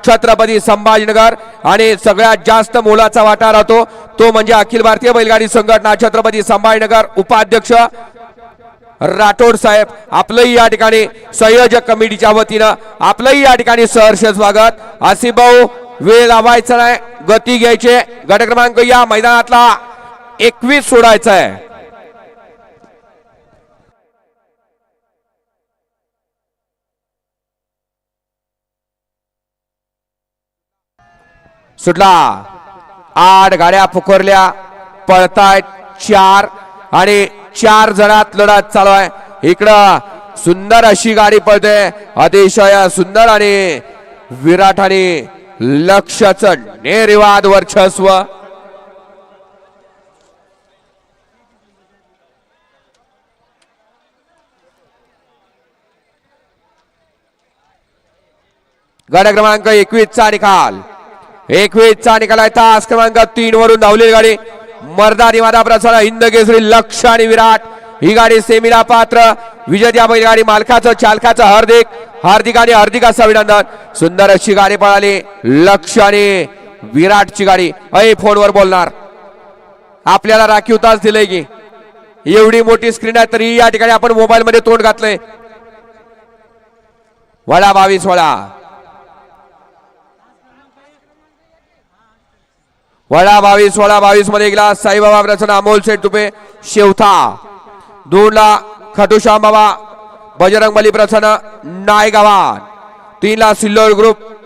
छत्रपती संभाजीनगर आणि सगळ्यात जास्त मोलाचा वाटा राहतो तो म्हणजे अखिल भारतीय बैलगाडी संघटना छत्रपती संभाजीनगर उपाध्यक्ष राठोड साहेब आपलंही या ठिकाणी संयोजक कमिटीच्या वतीनं आपलंही या ठिकाणी सहर्ष स्वागत। आसिफ भाऊ वेळ लावायचा नाही, गती घ्यायची, गट क्रमांक या मैदानातला 21 सोडायचा आहे। सुटला 8 गाड्या पुकारल्या पळतायत 4 आणि 4 जणात लढत चालू आहे। इकडं सुंदर अशी गाडी पळते, अतिशय सुंदर आणि विराट आणि लक्षाचं निर्विवाद वर्चस्व। गाड्या क्रमांक 21 चा निकाल 21 चा निकाल आहे। तास क्रमांक 3 वरून धावलेली गाडी मर्दानी मादा प्रसाद हिंद केसरी लक्ष आणि विराट ही गाडी सेमीला पात्र। विजेत्या बैलगाडी मालकाचं चालकाचं हार्दिक आणि हार्दिक अभिनंदन। सुंदर अशी गाडी पळाली लक्ष आणि विराटची गाडी। फोनवर बोलणार आपल्याला राखीव तास दिले की एवढी मोठी स्क्रीन आहे तरी या ठिकाणी आपण मोबाईल मध्ये तोंड घातलंय। वडा 22 वडा 22 मध्ये गेला साईबाबा प्रसन्न अमोल सेठ तुपे शेवथा 2 ला खटुश्याम बाबा बजरंग बली प्रसन्न नायगावान 3 ला सिल्लोड ग्रुप